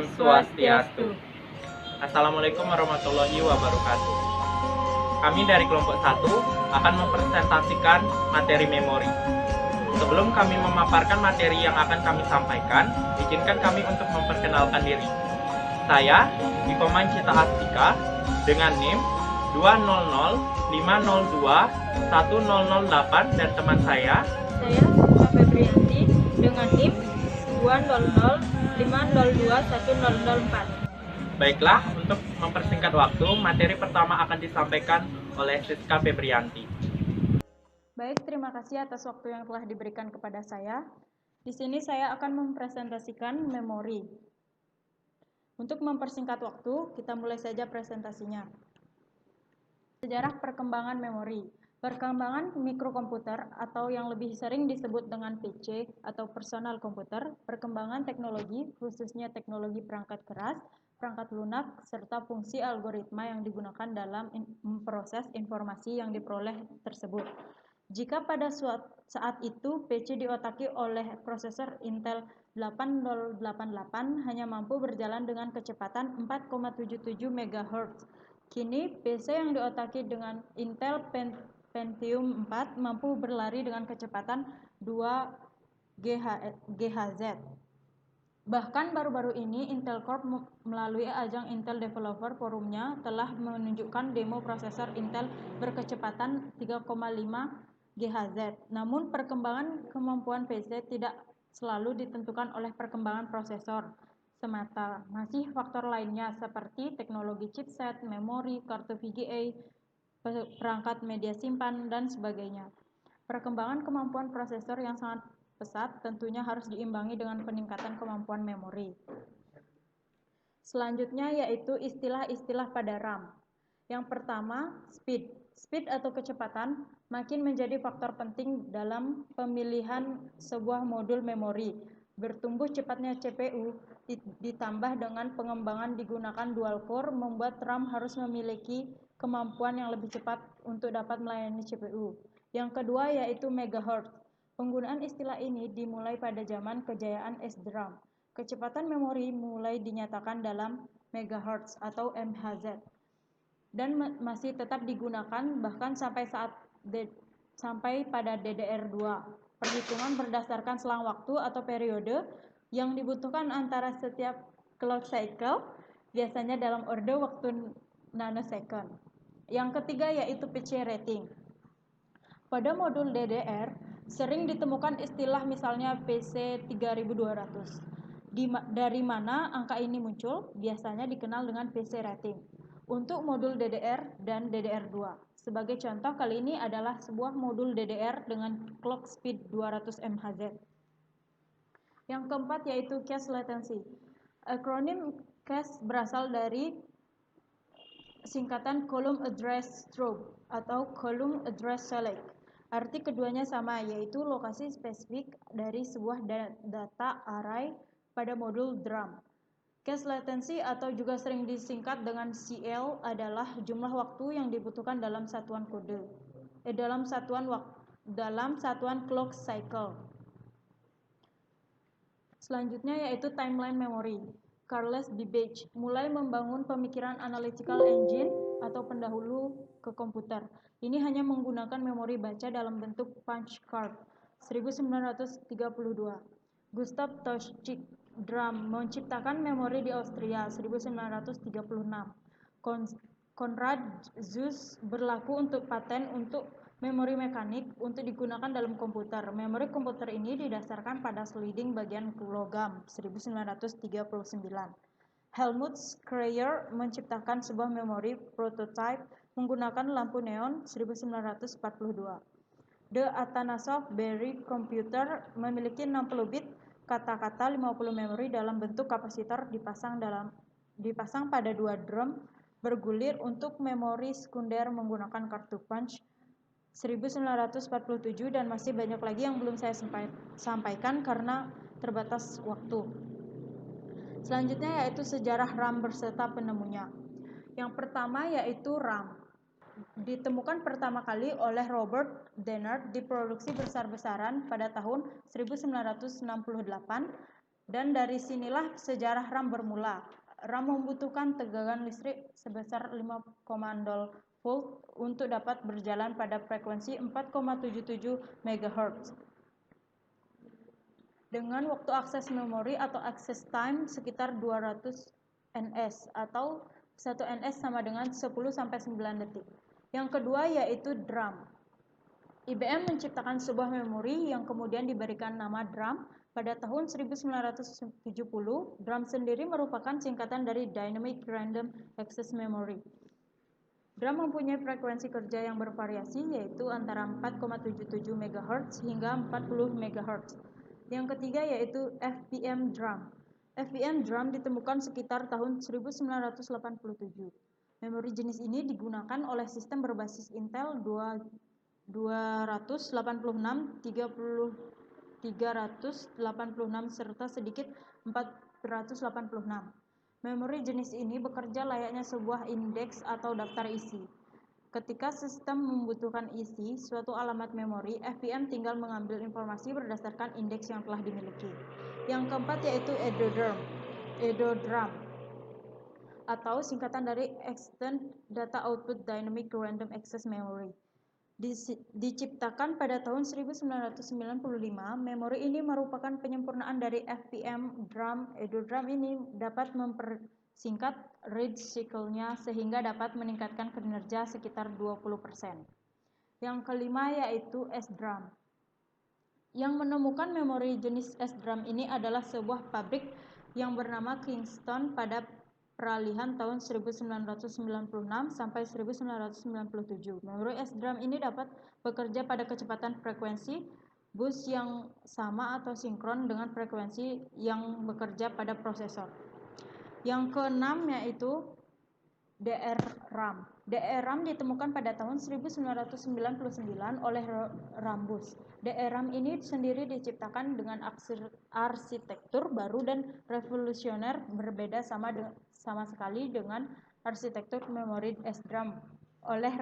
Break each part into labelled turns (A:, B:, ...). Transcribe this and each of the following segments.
A: Om Swastiastu. Assalamualaikum warahmatullahi wabarakatuh. Kami dari kelompok 1 akan mempresentasikan materi memori. Sebelum kami memaparkan materi yang akan kami sampaikan, izinkan kami untuk memperkenalkan diri. Saya, Dipoman Cita Astika, dengan NIM 200502108 dan teman saya
B: Febrianti dengan NIM 200502104.
A: Baiklah, untuk mempersingkat waktu, materi pertama akan disampaikan oleh Siska Febrianti.
B: Baik, terima kasih atas waktu yang telah diberikan kepada saya. Di sini saya akan mempresentasikan memori. Untuk mempersingkat waktu, kita mulai saja presentasinya. Sejarah perkembangan memori. Perkembangan mikrokomputer atau yang lebih sering disebut dengan PC atau personal komputer, perkembangan teknologi, khususnya teknologi perangkat keras, perangkat lunak, serta fungsi algoritma yang digunakan dalam memproses informasi yang diperoleh tersebut. Jika pada saat itu PC diotaki oleh prosesor Intel 8088 hanya mampu berjalan dengan kecepatan 4,77 MHz. Kini PC yang diotaki dengan Intel Pentium 4 mampu berlari dengan kecepatan 2 GHz. Bahkan baru-baru ini Intel Corp melalui ajang Intel Developer Forumnya telah menunjukkan demo prosesor Intel berkecepatan 3,5 GHz. Namun perkembangan kemampuan PC tidak selalu ditentukan oleh perkembangan prosesor semata. Masih faktor lainnya seperti teknologi chipset, memori, kartu VGA, perangkat media simpan, dan sebagainya. Perkembangan kemampuan prosesor yang sangat pesat tentunya harus diimbangi dengan peningkatan kemampuan memori. Selanjutnya yaitu istilah-istilah pada RAM. Yang pertama, speed. Speed atau kecepatan makin menjadi faktor penting dalam pemilihan sebuah modul memori. Bertumbuh cepatnya CPU ditambah dengan pengembangan digunakan dual core membuat RAM harus memiliki kemampuan yang lebih cepat untuk dapat melayani CPU. Yang kedua yaitu megahertz. Penggunaan istilah ini dimulai pada zaman kejayaan SDRAM. Kecepatan memori mulai dinyatakan dalam megahertz atau MHz dan masih tetap digunakan bahkan sampai pada DDR2. Perhitungan berdasarkan selang waktu atau periode yang dibutuhkan antara setiap clock cycle, biasanya dalam orde waktu nanosecond. Yang ketiga yaitu pitch rating. Pada modul DDR, sering ditemukan istilah misalnya PC 3200. Dari mana angka ini muncul? Biasanya dikenal dengan PC rating. Untuk modul DDR dan DDR2. Sebagai contoh, kali ini adalah sebuah modul DDR dengan clock speed 200 MHz. Yang keempat yaitu cache latency. Akronim cache berasal dari singkatan column address strobe atau column address select. Arti keduanya sama, yaitu lokasi spesifik dari sebuah data array pada modul DRAM. Cache latency atau juga sering disingkat dengan CL adalah jumlah waktu yang dibutuhkan dalam satuan kode, dalam satuan clock cycle. Selanjutnya yaitu timeline memory. Charles Babbage mulai membangun pemikiran analytical engine atau pendahulu ke komputer. Ini hanya menggunakan memori baca dalam bentuk punch card. 1932. Gustav Tauschig Drum menciptakan memori di Austria 1936. Konrad Zuse berlaku untuk paten untuk memori mekanik untuk digunakan dalam komputer. Memori komputer ini didasarkan pada sliding bagian logam 1939. Helmut Schreier menciptakan sebuah memori prototype menggunakan lampu neon 1942. The Atanasov Berry Computer memiliki 60 bit kata-kata 50 memori dalam bentuk kapasitor dipasang pada dua drum bergulir untuk memori sekunder menggunakan kartu punch 1947 dan masih banyak lagi yang belum saya sampaikan karena terbatas waktu. Selanjutnya yaitu sejarah RAM beserta penemunya. Yang pertama yaitu RAM. Ditemukan pertama kali oleh Robert Dennard, diproduksi besar-besaran pada tahun 1968 Dan dari sinilah sejarah RAM bermula. RAM membutuhkan tegangan listrik sebesar 5,0 volt untuk dapat berjalan pada frekuensi 4,77 MHz. Dengan waktu akses memori atau access time sekitar 200 ns atau 1 ns sama dengan 10-9 detik. Yang kedua yaitu DRAM. IBM menciptakan sebuah memori yang kemudian diberikan nama DRAM pada tahun 1970. DRAM sendiri merupakan singkatan dari Dynamic Random Access Memory. DRAM mempunyai frekuensi kerja yang bervariasi yaitu antara 4,77 MHz hingga 40 MHz. Yang ketiga yaitu FPM DRAM. FPM DRAM ditemukan sekitar tahun 1987. Memori jenis ini digunakan oleh sistem berbasis Intel 286, 386 serta sedikit 486. Memori jenis ini bekerja layaknya sebuah indeks atau daftar isi. Ketika sistem membutuhkan isi suatu alamat memori, FPM tinggal mengambil informasi berdasarkan indeks yang telah dimiliki. Yang keempat yaitu EDODRAM atau singkatan dari Extended Data Output Dynamic Random Access Memory. Diciptakan pada tahun 1995, memori ini merupakan penyempurnaan dari FPM DRAM. EDODRAM ini dapat mempersingkat read cycle-nya sehingga dapat meningkatkan kinerja sekitar 20%. Yang kelima yaitu SDRAM. Yang menemukan memori jenis SDRAM ini adalah sebuah pabrik yang bernama Kingston pada peralihan tahun 1996 sampai 1997. Memori SDRAM ini dapat bekerja pada kecepatan frekuensi bus yang sama atau sinkron dengan frekuensi yang bekerja pada prosesor. Yang keenam yaitu DRAM. DRAM ditemukan pada tahun 1999 oleh Rambus. DRAM ini sendiri diciptakan dengan arsitektur baru dan revolusioner, berbeda sama sekali dengan arsitektur memori SDRAM oleh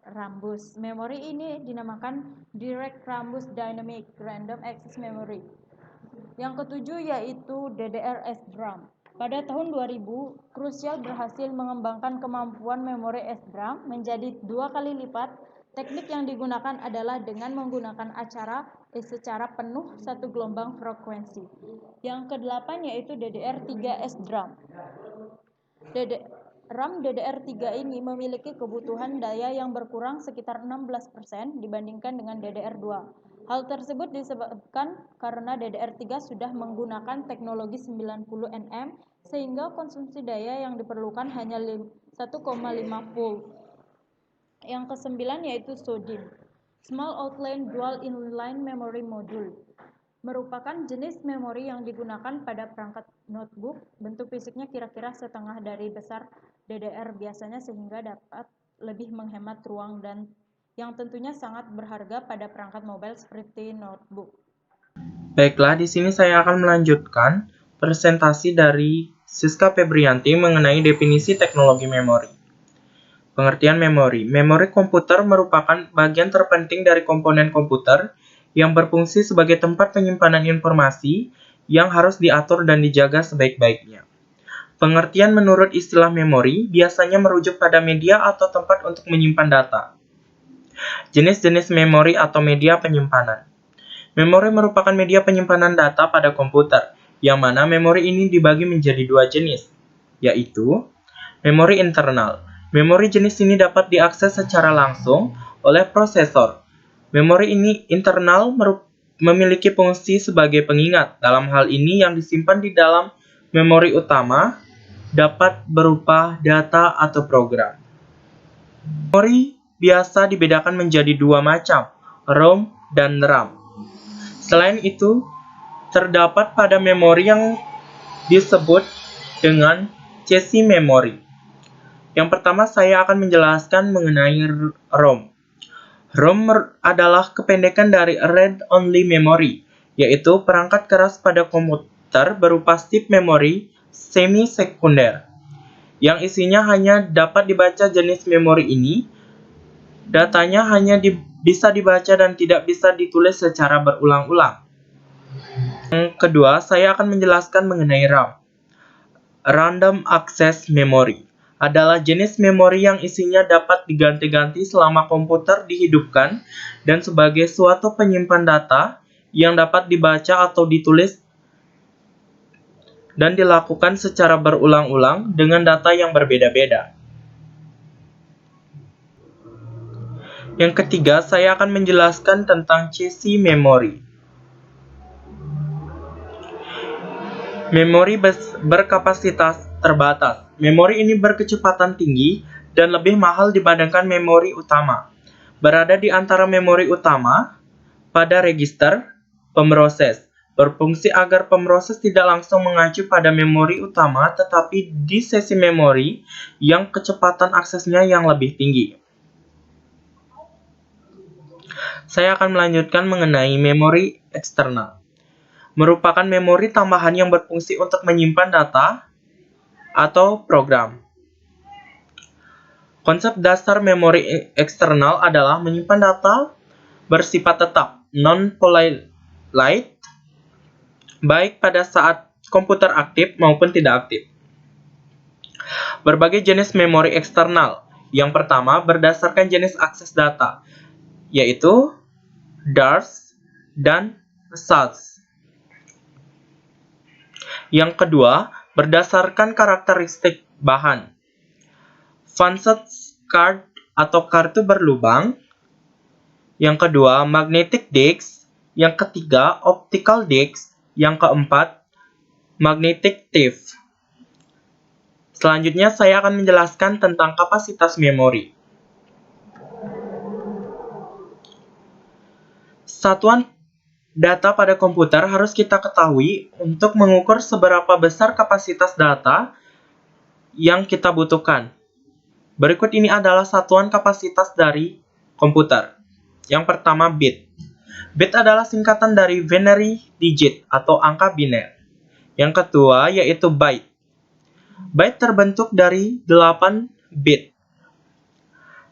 B: Rambus. Memori ini dinamakan Direct Rambus Dynamic Random Access Memory. Yang ketujuh yaitu DDR-SDRAM. Pada tahun 2000, Crucial berhasil mengembangkan kemampuan memori SDRAM menjadi 2 kali lipat. Teknik yang digunakan adalah dengan menggunakan secara penuh satu gelombang frekuensi. Yang kedelapan yaitu DDR3 SDRAM. RAM DDR3 ini memiliki kebutuhan daya yang berkurang sekitar 16% dibandingkan dengan DDR2. Hal tersebut disebabkan karena DDR3 sudah menggunakan teknologi 90 nm sehingga konsumsi daya yang diperlukan hanya 1,5 volt. Yang kesembilan yaitu SODIMM, Small Outline Dual Inline Memory Module, merupakan jenis memori yang digunakan pada perangkat notebook. Bentuk fisiknya kira-kira setengah dari besar DDR biasanya sehingga dapat lebih menghemat ruang dan yang tentunya sangat berharga pada perangkat mobile seperti notebook.
A: Baiklah, di sini saya akan melanjutkan presentasi dari Siska Febrianti mengenai definisi teknologi memori. Pengertian memori. Memori komputer merupakan bagian terpenting dari komponen komputer yang berfungsi sebagai tempat penyimpanan informasi yang harus diatur dan dijaga sebaik-baiknya. Pengertian menurut istilah memori biasanya merujuk pada media atau tempat untuk menyimpan data. Jenis-jenis memori atau media penyimpanan. Memori merupakan media penyimpanan data pada komputer, yang mana memori ini dibagi menjadi 2 jenis, yaitu memori internal. Memori jenis ini dapat diakses secara langsung oleh prosesor. Memori ini internal memiliki fungsi sebagai pengingat. Dalam hal ini yang disimpan di dalam memori utama dapat berupa data atau program. Memori biasa dibedakan menjadi 2 macam, ROM dan RAM. Selain itu, terdapat pada memori yang disebut dengan chassis memory. Yang pertama saya akan menjelaskan mengenai ROM. ROM adalah kependekan dari Read Only Memory, yaitu perangkat keras pada komputer berupa chip memori semi-sekunder, yang isinya hanya dapat dibaca. Jenis memori ini, datanya hanya bisa dibaca dan tidak bisa ditulis secara berulang-ulang. Yang kedua, saya akan menjelaskan mengenai RAM. Random Access Memory adalah jenis memori yang isinya dapat diganti-ganti selama komputer dihidupkan dan sebagai suatu penyimpan data yang dapat dibaca atau ditulis dan dilakukan secara berulang-ulang dengan data yang berbeda-beda. Yang ketiga, saya akan menjelaskan tentang chassis memory. Memori berkapasitas terbatas. Memori ini berkecepatan tinggi dan lebih mahal dibandingkan memori utama. Berada di antara memori utama pada register pemroses. Berfungsi agar pemroses tidak langsung mengacu pada memori utama tetapi di sesi memori yang kecepatan aksesnya yang lebih tinggi. Saya akan melanjutkan mengenai memori eksternal. Merupakan memori tambahan yang berfungsi untuk menyimpan data atau program. Konsep dasar memori eksternal adalah menyimpan data bersifat tetap, non-volatile, baik pada saat komputer aktif maupun tidak aktif. Berbagai jenis memori eksternal. Yang pertama berdasarkan jenis akses data, yaitu DARS dan SAS. Yang kedua, berdasarkan karakteristik bahan. Fancet card atau kartu berlubang. Yang kedua, magnetic disc. Yang ketiga, optical disc. Yang keempat, magnetic tape. Selanjutnya, saya akan menjelaskan tentang kapasitas memori. Satuan data pada komputer harus kita ketahui untuk mengukur seberapa besar kapasitas data yang kita butuhkan. Berikut ini adalah satuan kapasitas dari komputer. Yang pertama, bit. Bit adalah singkatan dari binary digit atau angka biner. Yang kedua yaitu byte. Byte terbentuk dari 8 bit.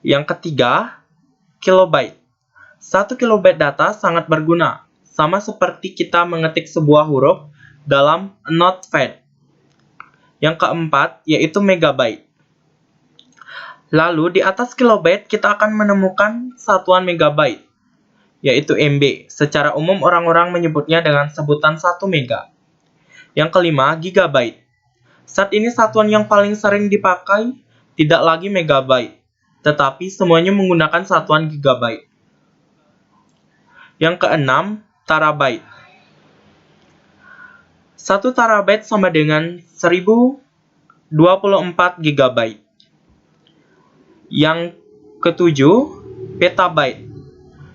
A: Yang ketiga, kilobyte. 1 kilobyte data sangat berguna, sama seperti kita mengetik sebuah huruf dalam notepad. Yang keempat yaitu megabyte. Lalu di atas kilobyte kita akan menemukan satuan megabyte, yaitu MB. Secara umum orang-orang menyebutnya dengan sebutan 1 mega. Yang kelima, gigabyte. Saat ini satuan yang paling sering dipakai tidak lagi megabyte, tetapi semuanya menggunakan satuan gigabyte. Yang keenam, terabyte. 1 terabyte sama dengan 1024 gigabyte. Yang ketujuh, petabyte.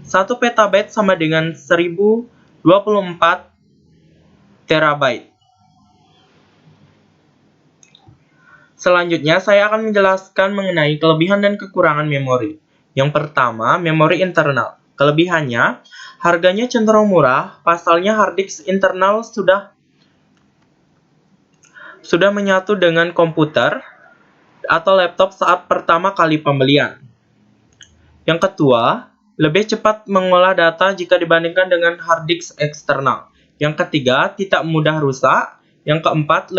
A: 1 petabyte sama dengan 1024 terabyte. Selanjutnya, saya akan menjelaskan mengenai kelebihan dan kekurangan memori. Yang pertama, memori internal. Kelebihannya, harganya cenderung murah, pasalnya hard disk internal sudah menyatu dengan komputer atau laptop saat pertama kali pembelian. Yang kedua, lebih cepat mengolah data jika dibandingkan dengan hard disk eksternal. Yang ketiga, tidak mudah rusak. Yang keempat,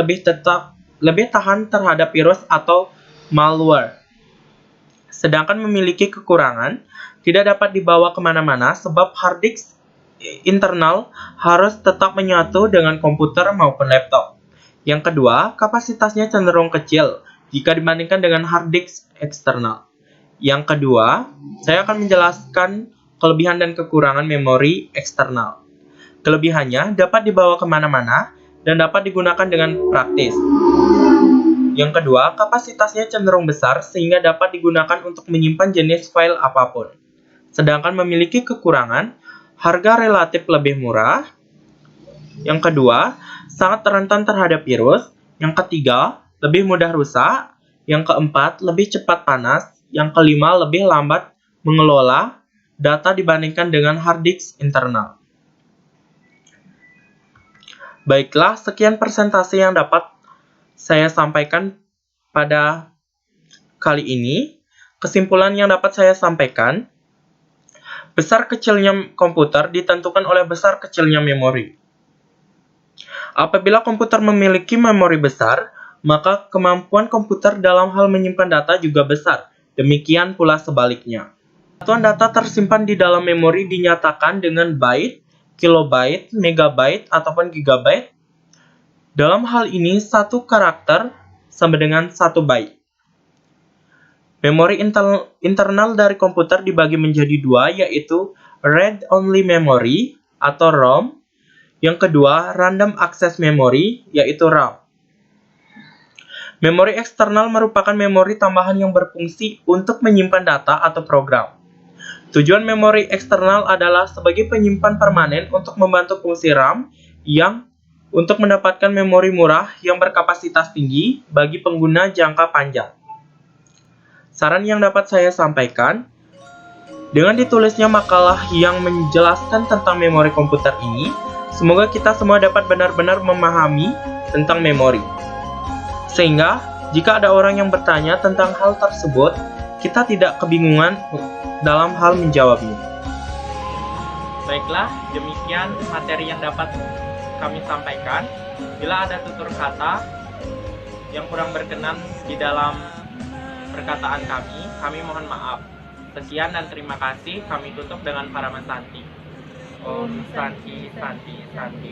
A: lebih tahan terhadap virus atau malware. Sedangkan memiliki kekurangan, tidak dapat dibawa kemana-mana sebab hard disk internal harus tetap menyatu dengan komputer maupun laptop. Yang kedua, kapasitasnya cenderung kecil jika dibandingkan dengan hard disk eksternal. Yang kedua, saya akan menjelaskan kelebihan dan kekurangan memori eksternal. Kelebihannya dapat dibawa kemana-mana dan dapat digunakan dengan praktis. Yang kedua, kapasitasnya cenderung besar sehingga dapat digunakan untuk menyimpan jenis file apapun. Sedangkan memiliki kekurangan, harga relatif lebih murah. Yang kedua, sangat rentan terhadap virus. Yang ketiga, lebih mudah rusak. Yang keempat, lebih cepat panas. Yang kelima, lebih lambat mengelola data dibandingkan dengan hard disk internal. Baiklah, sekian presentasi yang dapat saya sampaikan pada kali ini. Kesimpulan yang dapat saya sampaikan, besar kecilnya komputer ditentukan oleh besar kecilnya memori. Apabila komputer memiliki memori besar, maka kemampuan komputer dalam hal menyimpan data juga besar. Demikian pula sebaliknya. Satuan data tersimpan di dalam memori dinyatakan dengan byte, kilobyte, megabyte, ataupun gigabyte. Dalam hal ini, satu karakter sama dengan 1 byte. Memori internal dari komputer dibagi menjadi dua, yaitu read-only memory atau ROM. Yang kedua, random access memory, yaitu RAM. Memori eksternal merupakan memori tambahan yang berfungsi untuk menyimpan data atau program. Tujuan memori eksternal adalah sebagai penyimpan permanen untuk membantu fungsi RAM yang untuk mendapatkan memori murah yang berkapasitas tinggi bagi pengguna jangka panjang. Saran yang dapat saya sampaikan, dengan ditulisnya makalah yang menjelaskan tentang memori komputer ini, semoga kita semua dapat benar-benar memahami tentang memori. Sehingga, jika ada orang yang bertanya tentang hal tersebut, kita tidak kebingungan dalam hal menjawabnya. Baiklah, demikian materi yang dapat kami sampaikan. Bila ada tutur kata yang kurang berkenan di dalam perkataan kami mohon maaf. Sekian dan terima kasih. Kami tutup dengan Parama Santi. Om Santi Santi Santi.